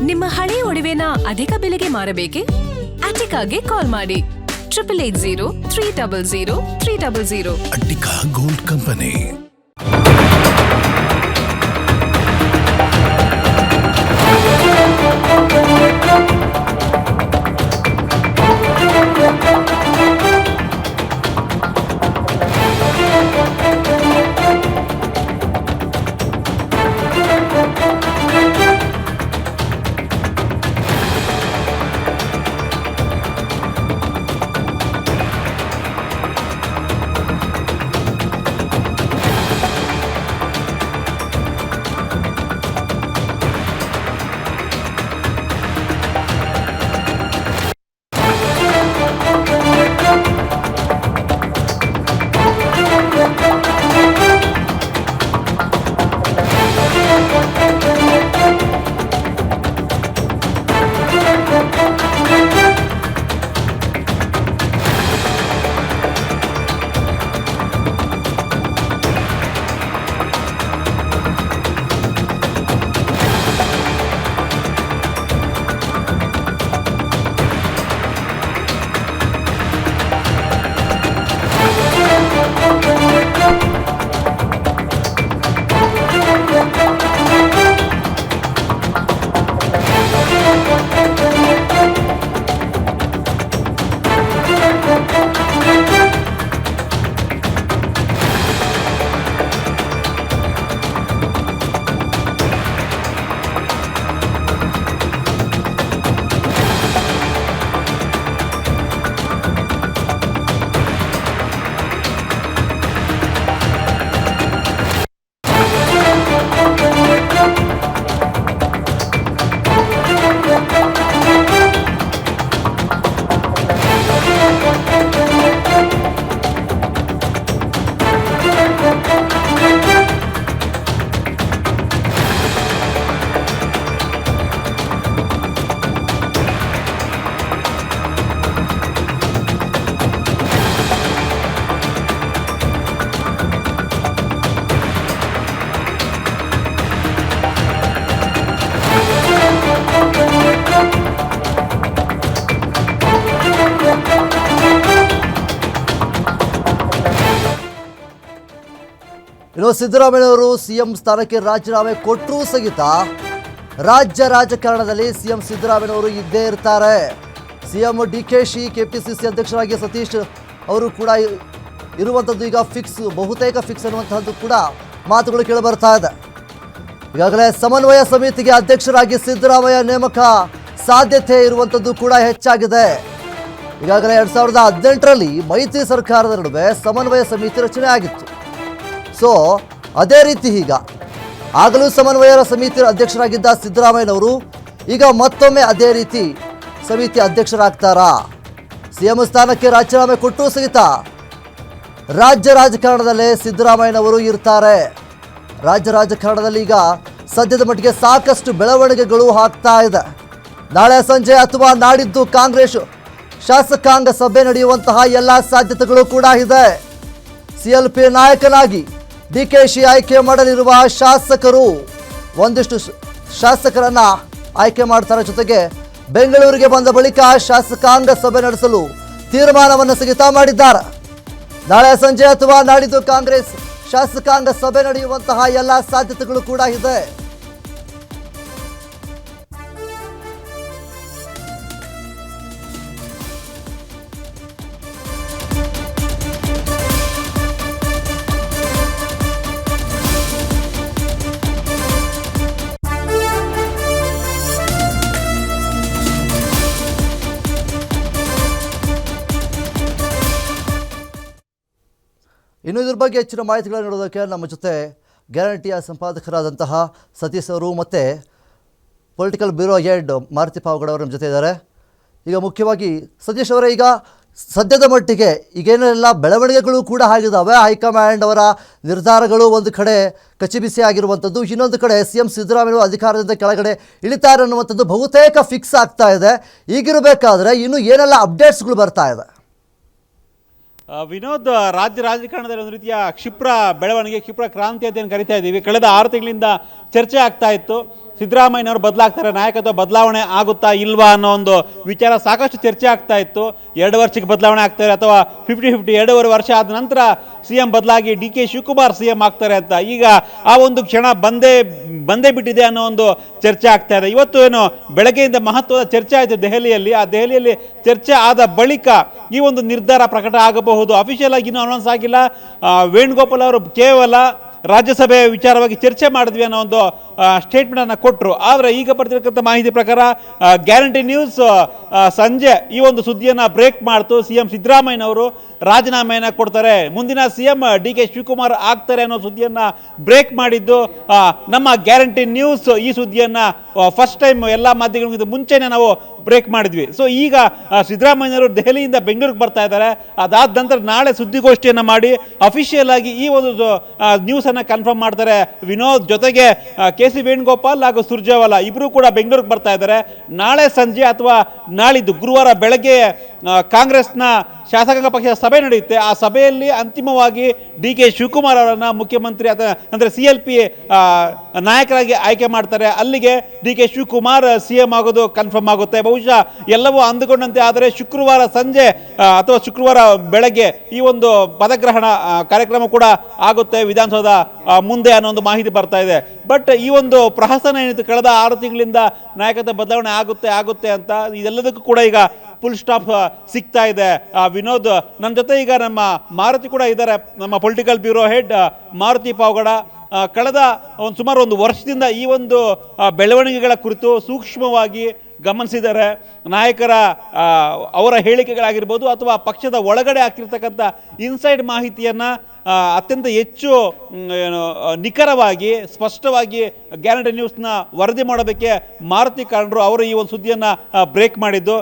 ನಿಮ್ಮ ಹಳೆಯ ಒಡವೆನ ಅಧಿಕ ಬೆಲೆಗೆ ಮಾರಬೇಕೆ? ಅಟಿಕಾಗೆ ಕಾಲ್ ಮಾಡಿ 8880 ಅಟಿಕಾ ಗೋಲ್ಡ್ ಕಂಪನಿ. ಇನ್ನು ಸಿದ್ದರಾಮಯ್ಯವರು ಸಿಎಂ ಸ್ಥಾನಕ್ಕೆ ರಾಜೀನಾಮೆ ಕೊಟ್ಟರೂ ಸಹಿತ ರಾಜ್ಯ ರಾಜಕಾರಣದಲ್ಲಿ ಸಿಎಂ ಸಿದ್ದರಾಮಯ್ಯವರು ಇದ್ದೇ ಇರ್ತಾರೆ. ಸಿಎಂ ಡಿಕೆಶಿ ಕೆಪಿಸಿಸಿ ಅಧ್ಯಕ್ಷರಾಗಿ ಸತೀಶ್ ಅವರು ಕೂಡ ಇರುವಂಥದ್ದು ಈಗ ಫಿಕ್ಸ್, ಬಹುತೇಕ ಫಿಕ್ಸ್ ಅನ್ನುವಂಥದ್ದು ಕೂಡ ಮಾತುಗಳು ಕೇಳಿಬರ್ತಾ ಇದೆ. ಈಗಾಗಲೇ ಸಮನ್ವಯ ಸಮಿತಿಗೆ ಅಧ್ಯಕ್ಷರಾಗಿ ಸಿದ್ದರಾಮಯ್ಯ ನೇಮಕ ಸಾಧ್ಯತೆ ಇರುವಂಥದ್ದು ಕೂಡ ಹೆಚ್ಚಾಗಿದೆ. ಈಗಾಗಲೇ 2018ರಲ್ಲಿ ಮೈತ್ರಿ ಸರ್ಕಾರದ ನಡುವೆ ಸಮನ್ವಯ ಸಮಿತಿ ರಚನೆ ಆಗಿತ್ತು. ಸೊ ಅದೇ ರೀತಿ ಈಗ ಆಗಲೂ ಸಮನ್ವಯ ಸಮಿತಿ ಅಧ್ಯಕ್ಷರಾಗಿದ್ದ ಸಿದ್ದರಾಮಯ್ಯನವರು ಈಗ ಮತ್ತೊಮ್ಮೆ ಅದೇ ರೀತಿ ಸಮಿತಿ ಅಧ್ಯಕ್ಷರಾಗ್ತಾರಾ? ಸಿಎಂ ಸ್ಥಾನಕ್ಕೆ ರಾಜೀನಾಮೆ ಕೊಟ್ಟರೂ ಸಹಿತ ರಾಜ್ಯ ರಾಜಕಾರಣದಲ್ಲೇ ಸಿದ್ದರಾಮಯ್ಯನವರು ಇರ್ತಾರೆ. ರಾಜ್ಯ ರಾಜಕಾರಣದಲ್ಲಿ ಈಗ ಸದ್ಯದ ಮಟ್ಟಿಗೆ ಸಾಕಷ್ಟು ಬೆಳವಣಿಗೆಗಳು ಆಗ್ತಾ ಇದೆ. ನಾಳೆ ಸಂಜೆ ಅಥವಾ ನಾಡಿದ್ದು ಕಾಂಗ್ರೆಸ್ ಶಾಸಕಾಂಗ ಸಭೆ ನಡೆಯುವಂತಹ ಎಲ್ಲ ಸಾಧ್ಯತೆಗಳು ಕೂಡ ಇದೆ. ಸಿಎಲ್ಪಿ ನಾಯಕನಾಗಿ ಡಿಕೆಶಿ ಆಯ್ಕೆ ಮಾಡಲಿರುವ ಶಾಸಕರು ಒಂದಿಷ್ಟು ಶಾಸಕರನ್ನ ಆಯ್ಕೆ ಮಾಡ್ತಾರೆ. ಜೊತೆಗೆ ಬೆಂಗಳೂರಿಗೆ ಬಂದ ಬಳಿಕ ಶಾಸಕಾಂಗ ಸಭೆ ನಡೆಸಲು ತೀರ್ಮಾನವನ್ನು ಸಹಿತ ಮಾಡಿದ್ದಾರೆ. ನಾಳೆ ಸಂಜೆ ಅಥವಾ ನಾಡಿದ್ದು ಕಾಂಗ್ರೆಸ್ ಶಾಸಕಾಂಗ ಸಭೆ ನಡೆಯುವಂತಹ ಎಲ್ಲ ಸಾಧ್ಯತೆಗಳು ಕೂಡ ಇದೆ. ಇನ್ನು ಇದ್ರ ಬಗ್ಗೆ ಹೆಚ್ಚಿನ ಮಾಹಿತಿಗಳನ್ನು ನೀಡೋದಕ್ಕೆ ನಮ್ಮ ಜೊತೆ ಗ್ಯಾರಂಟಿಯ ಸಂಪಾದಕರಾದಂತಹ ಸತೀಶ್ ಅವರು ಮತ್ತು political bureau head Maruti Pavagada ಅವರು ನಮ್ಮ ಜೊತೆ ಇದ್ದಾರೆ. ಈಗ ಮುಖ್ಯವಾಗಿ ಸತೀಶ್ ಅವರೇ, ಈಗ ಸದ್ಯದ ಮಟ್ಟಿಗೆ ಈಗೇನೆಲ್ಲ ಬೆಳವಣಿಗೆಗಳು ಕೂಡ ಆಗಿದ್ದಾವೆ. ಹೈಕಮಾಂಡ್ ಅವರ ನಿರ್ಧಾರಗಳು ಒಂದು ಕಡೆ ಕಚಿಬಿಸಿ ಆಗಿರುವಂಥದ್ದು, ಇನ್ನೊಂದು ಕಡೆ ಸಿಎಂ ಸಿದ್ದರಾಮಯ್ಯ ಅಧಿಕಾರದಿಂದ ಕೆಳಗಡೆ ಇಳಿತಾರೆ ಅನ್ನುವಂಥದ್ದು ಬಹುತೇಕ ಫಿಕ್ಸ್ ಆಗ್ತಾ ಇದೆ. ಈಗಿರಬೇಕಾದ್ರೆ ಇನ್ನು ಏನೆಲ್ಲ ಅಪ್ಡೇಟ್ಸ್ಗಳು ಬರ್ತಾ ಇದೆ? ವಿನೋದ್, ರಾಜ್ಯ ರಾಜಕಾರಣದಲ್ಲಿ ಒಂದು ರೀತಿಯ ಕ್ಷಿಪ್ರ ಬೆಳವಣಿಗೆ, ಕ್ಷಿಪ್ರ ಕ್ರಾಂತಿ ಅಂತ ಏನು ಕರಿತಾ ಇದ್ದೀವಿ. ಕಳೆದ 6 ತಿಂಗಳಿಂದ ಚರ್ಚೆ ಆಗ್ತಾ ಇತ್ತು. ಸಿದ್ದರಾಮಯ್ಯನವರು ಬದಲಾಗ್ತಾರೆ, ನಾಯಕತ್ವ ಬದಲಾವಣೆ ಆಗುತ್ತಾ ಇಲ್ವಾ ಅನ್ನೋ ಒಂದು ವಿಚಾರ ಸಾಕಷ್ಟು ಚರ್ಚೆ ಆಗ್ತಾ ಇತ್ತು. 2 ವರ್ಷಕ್ಕೆ ಬದಲಾವಣೆ ಆಗ್ತಾರೆ ಅಥವಾ 50-50 2.5 ವರ್ಷ ಆದ ನಂತರ CM ಬದಲಾಗಿ DK ಶಿವಕುಮಾರ್ CM ಆಗ್ತಾರೆ ಅಂತ ಈಗ ಆ ಒಂದು ಕ್ಷಣ ಬಂದೇ ಬಿಟ್ಟಿದೆ ಅನ್ನೋ ಒಂದು ಚರ್ಚೆ ಆಗ್ತಾ ಇದೆ. ಇವತ್ತು ಏನು ಬೆಳಗ್ಗೆಯಿಂದ ಮಹತ್ವದ ಚರ್ಚೆ ಆಯಿತು ದೆಹಲಿಯಲ್ಲಿ. ಆ ದೆಹಲಿಯಲ್ಲಿ ಚರ್ಚೆ ಆದ ಬಳಿಕ ಈ ಒಂದು ನಿರ್ಧಾರ ಪ್ರಕಟ ಆಗಬಹುದು. ಅಫಿಷಿಯಲ್ ಆಗಿ ಇನ್ನೂ ಅನೌನ್ಸ್ ಆಗಿಲ್ಲ. ವೇಣುಗೋಪಾಲ್ ಅವರು ಕೇವಲ ರಾಜ್ಯಸಭೆ ವಿಚಾರವಾಗಿ ಚರ್ಚೆ ಮಾಡಿದ್ವಿ ಅನ್ನೋ ಒಂದು ಸ್ಟೇಟ್ಮೆಂಟನ್ನು ಕೊಟ್ಟರು. ಆದರೆ ಈಗ ಬರ್ತಿರ್ತಕ್ಕಂಥ ಮಾಹಿತಿ ಪ್ರಕಾರ ಗ್ಯಾರಂಟಿ ನ್ಯೂಸ್ ಸಂಜೆ ಈ ಒಂದು ಸುದ್ದಿಯನ್ನು ಬ್ರೇಕ್ ಮಾಡ್ತು. CM ಸಿದ್ದರಾಮಯ್ಯನವರು ರಾಜೀನಾಮೆಯನ್ನು ಕೊಡ್ತಾರೆ, ಮುಂದಿನ CM DK ಶಿವಕುಮಾರ್ ಆಗ್ತಾರೆ ಅನ್ನೋ ಸುದ್ದಿಯನ್ನು ಬ್ರೇಕ್ ಮಾಡಿದ್ದು ನಮ್ಮ ಗ್ಯಾರಂಟಿ ನ್ಯೂಸ್. ಈ ಸುದ್ದಿಯನ್ನು ಫಸ್ಟ್ ಟೈಮ್ ಎಲ್ಲ ಮಾಧ್ಯಮಗಳಿಗಿಂತ ಮುಂಚೆನೇ ನಾವು ಬ್ರೇಕ್ ಮಾಡಿದ್ವಿ. ಸೊ ಈಗ ಸಿದ್ದರಾಮಯ್ಯನವರು ದೆಹಲಿಯಿಂದ ಬೆಂಗಳೂರಿಗೆ ಬರ್ತಾ ಇದ್ದಾರೆ. ಅದಾದ ನಂತರ ನಾಳೆ ಸುದ್ದಿಗೋಷ್ಠಿಯನ್ನು ಮಾಡಿ ಅಫಿಷಿಯಲ್ ಆಗಿ ಈ ಒಂದು ನ್ಯೂಸನ್ನು ಕನ್ಫರ್ಮ್ ಮಾಡ್ತಾರೆ. ವಿನೋದ್ ಜೊತೆಗೆ KC ವೇಣುಗೋಪಾಲ್ ಹಾಗೂ ಸುರ್ಜೇವಾಲಾ ಇಬ್ಬರು ಕೂಡ ಬೆಂಗಳೂರಿಗೆ ಬರ್ತಾ ಇದ್ದಾರೆ. ನಾಳೆ ಸಂಜೆ ಅಥವಾ ನಾಳಿದ್ದು ಗುರುವಾರ ಬೆಳಗ್ಗೆ ಕಾಂಗ್ರೆಸ್ನ ಶಾಸಕಾಂಗ ಪಕ್ಷದ ಸಭೆ ನಡೆಯುತ್ತೆ. ಆ ಸಭೆಯಲ್ಲಿ ಅಂತಿಮವಾಗಿ DK ಶಿವಕುಮಾರ್ ಅವರನ್ನು ಮುಖ್ಯಮಂತ್ರಿ ಅಂದರೆ CLP ನಾಯಕರಾಗಿ ಆಯ್ಕೆ ಮಾಡ್ತಾರೆ. ಅಲ್ಲಿಗೆ DK ಶಿವಕುಮಾರ್ CM ಆಗೋದು ಕನ್ಫರ್ಮ್ ಆಗುತ್ತೆ. ಬಹುಶಃ ಎಲ್ಲವೂ ಅಂದುಕೊಂಡಂತೆ ಆದರೆ ಶುಕ್ರವಾರ ಸಂಜೆ ಅಥವಾ ಶುಕ್ರವಾರ ಬೆಳಗ್ಗೆ ಈ ಒಂದು ಪದಗ್ರಹಣ ಕಾರ್ಯಕ್ರಮ ಕೂಡ ಆಗುತ್ತೆ ವಿಧಾನಸೌಧ ಮುಂದೆ ಅನ್ನೋ ಒಂದು ಮಾಹಿತಿ ಬರ್ತಾ ಇದೆ. ಬಟ್ ಈ ಒಂದು ಪ್ರಹಸನ ಏನಿತ್ತು ಕಳೆದ 6 ತಿಂಗಳಿಂದ ನಾಯಕತ್ವ ಬದಲಾವಣೆ ಆಗುತ್ತೆ ಅಂತ ಇದೆಲ್ಲದಕ್ಕೂ ಕೂಡ ಈಗ ಫುಲ್ ಸ್ಟಾಪ್ ಸಿಗ್ತಾ ಇದೆ. ವಿನೋದ್ ನನ್ನ ಜೊತೆ ಈಗ ನಮ್ಮ ಮಾರುತಿ ಕೂಡ ಇದ್ದಾರೆ, ನಮ್ಮ political bureau head Maruti Pavagada. ಕಳೆದ ಸುಮಾರು 1 ವರ್ಷದಿಂದ ಈ ಒಂದು ಬೆಳವಣಿಗೆಗಳ ಕುರಿತು ಸೂಕ್ಷ್ಮವಾಗಿ ಗಮನಿಸಿದ್ದಾರೆ. ನಾಯಕರ ಅವರ ಹೇಳಿಕೆಗಳಾಗಿರ್ಬೋದು ಅಥವಾ ಪಕ್ಷದ ಒಳಗಡೆ ಆಗ್ತಿರ್ತಕ್ಕಂಥ ಇನ್ಸೈಡ್ ಮಾಹಿತಿಯನ್ನು ಅತ್ಯಂತ ಹೆಚ್ಚು ನಿಖರವಾಗಿ ಸ್ಪಷ್ಟವಾಗಿ ಗ್ಯಾರಂಟಿ ನ್ಯೂಸ್ನ ವರದಿ ಮಾಡೋದಕ್ಕೆ ಮಾರುತಿ ಕಾರಣರು ಅವರು ಈ ಒಂದು ಸುದ್ದಿಯನ್ನು ಬ್ರೇಕ್ ಮಾಡಿದ್ದು.